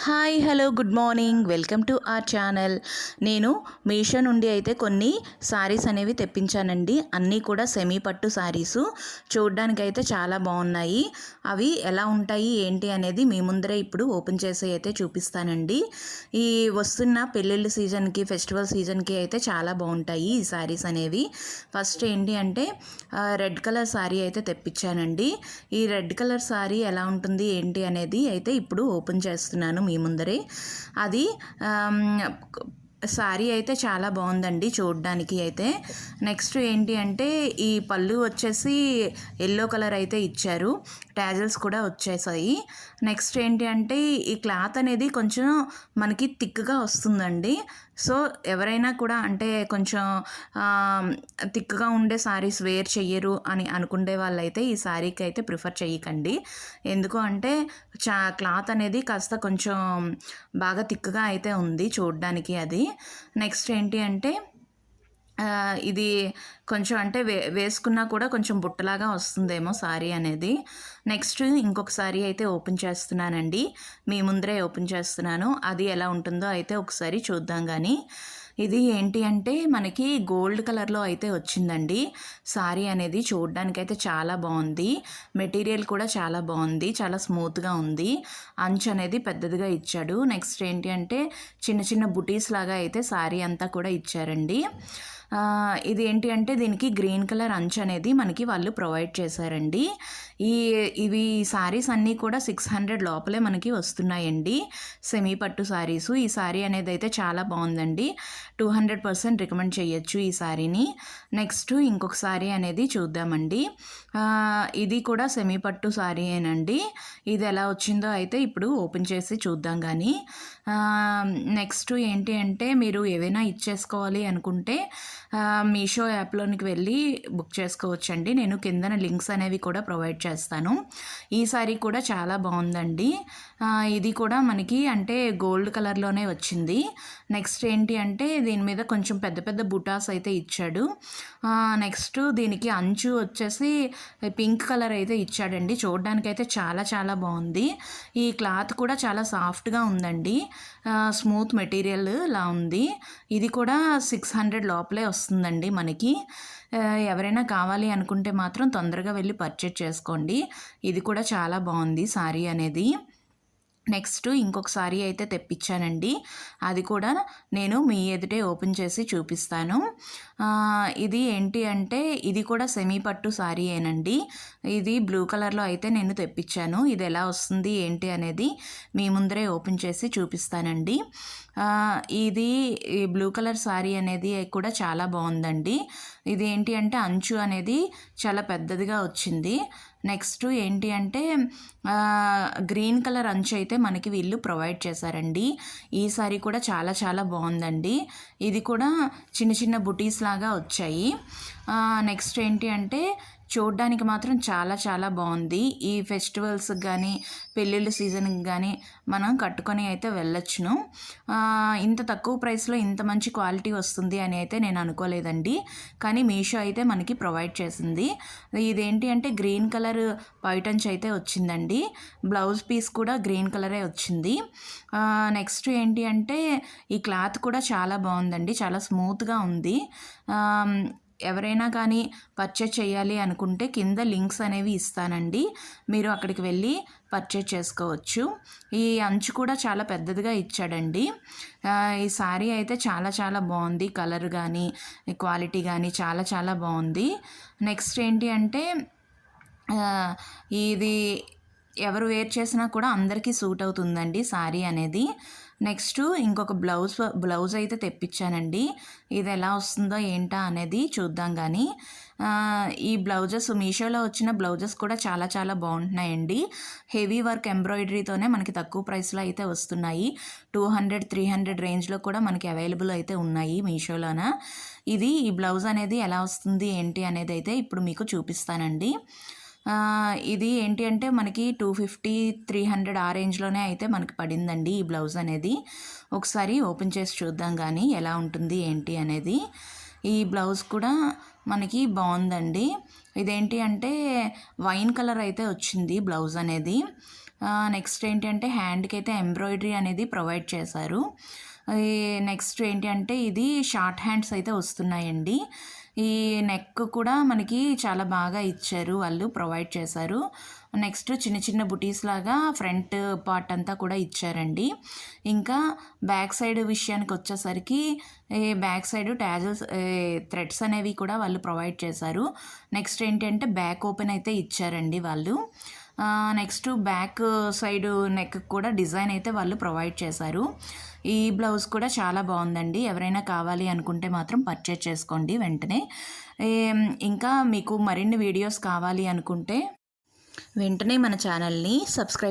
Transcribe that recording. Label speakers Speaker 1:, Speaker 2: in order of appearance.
Speaker 1: Hi hello good morning welcome to our channel. నేను మీషో నుండి అయితే కొన్ని శారీస్ అనేవి తెప్పించానండి. అన్నీ కూడా సెమీ పట్టు శారీసు. చూడ్డానికి అయితే చాలా బాగున్నాయి. అవి ఎలా ఉంటాయి ఏంటి అనేది మీ ముందరే ఇప్పుడు ఓపెన్ చేసి అయితే చూపిస్తానండి. ఈ వస్తున్న పెళ్ళిళ్ళ సీజన్కి, ఫెస్టివల్ సీజన్కి అయితే చాలా బాగుంటాయి ఈ శారీస్ అనేవి. ఫస్ట్ ఏంటి అంటే రెడ్ కలర్ శారీ అయితే తెప్పించానండి. ఈ రెడ్ కలర్ శారీ ఎలా ఉంటుంది ఏంటి అనేది అయితే ఇప్పుడు ఓపెన్ చేస్తున్నాను మీ ముందరే. అది శారీ అయితే చాలా బాగుందండి చూడడానికి అయితే. నెక్స్ట్ ఏంటి అంటే ఈ పళ్ళు వచ్చేసి ఎల్లో కలర్ అయితే ఇచ్చారు, టాజల్స్ కూడా వచ్చేసాయి. నెక్స్ట్ ఏంటి అంటే ఈ క్లాత్ అనేది కొంచెం మనకి థిక్గా వస్తుందండి. సో ఎవరైనా కూడా అంటే కొంచెం థిక్గా ఉండే శారీస్ వేర్ చెయ్యరు అని అనుకునే వాళ్ళైతే ఈ శారీకి అయితే ప్రిఫర్ చేయకండి. ఎందుకు అంటే క్లాత్ అనేది కాస్త కొంచెం బాగా థిక్గా అయితే ఉంది చూడడానికి అది. నెక్స్ట్ ఏంటి అంటే ఇది కొంచెం అంటే వేసుకున్నా కూడా కొంచెం బుట్టలాగా వస్తుందేమో శారీ అనేది. నెక్స్ట్ ఇంకొక శారీ అయితే ఓపెన్ చేస్తున్నానండి, మీ ముందరే ఓపెన్ చేస్తున్నాను. అది ఎలా ఉంటుందో అయితే ఒకసారి చూద్దాం. కానీ ఇది ఏంటి అంటే మనకి గోల్డ్ కలర్లో అయితే వచ్చిందండి శారీ అనేది. చూడడానికైతే చాలా బాగుంది, మెటీరియల్ కూడా చాలా బాగుంది, చాలా స్మూత్గా ఉంది. అంచు అనేది పెద్దదిగా ఇచ్చాడు. నెక్స్ట్ ఏంటి అంటే చిన్న చిన్న బుటీస్ లాగా అయితే శారీ అంతా కూడా ఇచ్చారండి. ఇది ఏంటి అంటే దీనికి గ్రీన్ కలర్ అంచు అనేది మనకి వాళ్ళు ప్రొవైడ్ చేశారండి. ఇవి శారీస్ అన్నీ కూడా 600 లోపలే మనకి వస్తున్నాయండి, సెమీ పట్టు శారీసు. ఈ శారీ అనేది అయితే చాలా బాగుందండి, 200% రికమెండ్ చేయొచ్చు ఈ శారీని. నెక్స్ట్ ఇంకొక శారీ అనేది చూద్దామండి. ఇది కూడా సెమీ పట్టు శారీయేనండి. ఇది ఎలా వచ్చిందో అయితే ఇప్పుడు ఓపెన్ చేసి చూద్దాం. కానీ నెక్స్ట్ ఏంటి అంటే మీరు ఏవైనా ఇచ్చేసుకోవాలి అనుకుంటే మీషో యాప్లోనికి వెళ్ళి బుక్ చేసుకోవచ్చండి. నేను కిందన లింక్స్ అనేవి కూడా ప్రొవైడ్ చేస్తాను. ఈ సారీ కూడా చాలా బాగుందండి. ఇది కూడా మనకి అంటే గోల్డ్ కలర్లోనే వచ్చింది. నెక్స్ట్ ఏంటి అంటే దీని మీద కొంచెం పెద్ద పెద్ద బుటాస్ అయితే ఇచ్చాడు. నెక్స్ట్ దీనికి అంచు వచ్చేసి పింక్ కలర్ అయితే ఇచ్చాడండి. చూడడానికైతే చాలా చాలా బాగుంది. ఈ క్లాత్ కూడా చాలా సాఫ్ట్గా ఉందండి, స్మూత్ మెటీరియల్ లా ఉంది. ఇది కూడా 600 లోపలే వస్తుందండి మనకి. ఎవరైనా కావాలి అనుకుంటే మాత్రం తొందరగా వెళ్ళి పర్చేజ్ చేసుకోండి. ఇది కూడా చాలా బాగుంది శారీ అనేది. నెక్స్ట్ ఇంకొక శారీ అయితే తెప్పించానండి, అది కూడా నేను మీ ఎదుటే ఓపెన్ చేసి చూపిస్తాను. ఇది ఏంటి అంటే ఇది కూడా సెమీ పట్టు శారీయేనండి. ఇది బ్లూ కలర్లో అయితే నేను తెప్పించాను. ఇది ఎలా వస్తుంది ఏంటి అనేది మీ ముందరే ఓపెన్ చేసి చూపిస్తానండి. ఇది బ్లూ కలర్ శారీ అనేది కూడా చాలా బాగుందండి. ఇది ఏంటి అంటే అంచు అనేది చాలా పెద్దదిగా వచ్చింది. నెక్స్ట్ ఏంటి అంటే గ్రీన్ కలర్ అంచు అయితే మనకి వీళ్ళు ప్రొవైడ్ చేశారండి. ఈ సారీ కూడా చాలా చాలా బాగుందండి. ఇది కూడా చిన్న చిన్న బుటీస్ లాగా వచ్చాయి. నెక్స్ట్ ఏంటి అంటే చూడ్డానికి మాత్రం చాలా చాలా బాగుంది. ఈ ఫెస్టివల్స్కి కానీ పెళ్ళిళ్ళ సీజన్కి కానీ మనం కట్టుకొని అయితే వెళ్ళొచ్చును. ఇంత తక్కువ ప్రైస్లో ఇంత మంచి క్వాలిటీ వస్తుంది అని అయితే నేను అనుకోలేదండి. కానీ మీషో అయితే మనకి ప్రొవైడ్ చేసింది. ఇదేంటి అంటే గ్రీన్ కలర్ పైటంచ్ అయితే వచ్చిందండి. బ్లౌజ్ పీస్ కూడా గ్రీన్ కలరే వచ్చింది. నెక్స్ట్ ఏంటి అంటే ఈ క్లాత్ కూడా చాలా బాగుందండి, చాలా స్మూత్గా ఉంది. ఎవరైనా కానీ పర్చేజ్ చేయాలి అనుకుంటే కింద లింక్స్ అనేవి ఇస్తానండి, మీరు అక్కడికి వెళ్ళి పర్చేజ్ చేసుకోవచ్చు. ఈ అంచు కూడా చాలా పెద్దదిగా ఇచ్చాడండి. ఈ శారీ అయితే చాలా చాలా బాగుంది, కలర్ కానీ క్వాలిటీ కానీ చాలా చాలా బాగుంది. నెక్స్ట్ ఏంటి అంటే ఇది ఎవరు వేర్ చేసినా కూడా అందరికీ సూట్ అవుతుందండి శారీ అనేది. నెక్స్ట్ ఇంకొక బ్లౌజ్ అయితే తెప్పించానండి. ఇది ఎలా వస్తుందో ఏంటా అనేది చూద్దాం. కానీ ఈ బ్లౌజెస్ మీషోలో వచ్చిన బ్లౌజెస్ కూడా చాలా చాలా బాగుంటున్నాయండి. హెవీ వర్క్ ఎంబ్రాయిడరీతోనే మనకి తక్కువ ప్రైస్లో అయితే వస్తున్నాయి. 200-300 రేంజ్లో కూడా మనకి అవైలబుల్ అయితే ఉన్నాయి మీషోలోన. ఈ బ్లౌజ్ అనేది ఎలా వస్తుంది ఏంటి అనేది అయితే ఇప్పుడు మీకు చూపిస్తానండి. ఇది ఏంటి అంటే మనకి 250-300 ఆ రేంజ్లోనే అయితే మనకి పడిందండి ఈ బ్లౌజ్ అనేది. ఒకసారి ఓపెన్ చేసి చూద్దాం కానీ ఎలా ఉంటుంది ఏంటి అనేది. ఈ బ్లౌజ్ కూడా మనకి బాగుందండి. ఇదేంటి అంటే వైన్ కలర్ అయితే వచ్చింది బ్లౌజ్ అనేది. నెక్స్ట్ ఏంటంటే హ్యాండ్కి అయితే ఎంబ్రాయిడరీ అనేది ప్రొవైడ్ చేశారు. నెక్స్ట్ ఏంటి అంటే ఇది షార్ట్ హ్యాండ్స్ అయితే వస్తున్నాయండి. ఈ నెక్ కూడా మనకి చాలా బాగా ఇచ్చారు, వాళ్ళు ప్రొవైడ్ చేశారు. నెక్స్ట్ చిన్న చిన్న బుటీస్ లాగా ఫ్రంట్ పార్ట్ అంతా కూడా ఇచ్చారండి. ఇంకా బ్యాక్ సైడ్ విషయానికి వచ్చేసరికి బ్యాక్ సైడ్ టాజల్స్ థ్రెడ్స్ అనేవి కూడా వాళ్ళు ప్రొవైడ్ చేశారు. నెక్స్ట్ ఏంటంటే బ్యాక్ ఓపెన్ అయితే ఇచ్చారండి వాళ్ళు. నెక్స్ట్ బ్యాక్ సైడ్ నెక్ కూడా డిజైన్ అయితే వాళ్ళు ప్రొవైడ్ చేశారు. ఈ బ్లౌజ్ కూడా చాలా బాగుందండి. ఎవరైనా కావాలి అనుకుంటే మాత్రం పర్చేజ్ చేసుకోండి వెంటనే. ఇంకా మీకు మరిన్ని వీడియోస్ కావాలి అనుకుంటే వెంటనే మన ఛానల్ని సబ్స్క్రైబ్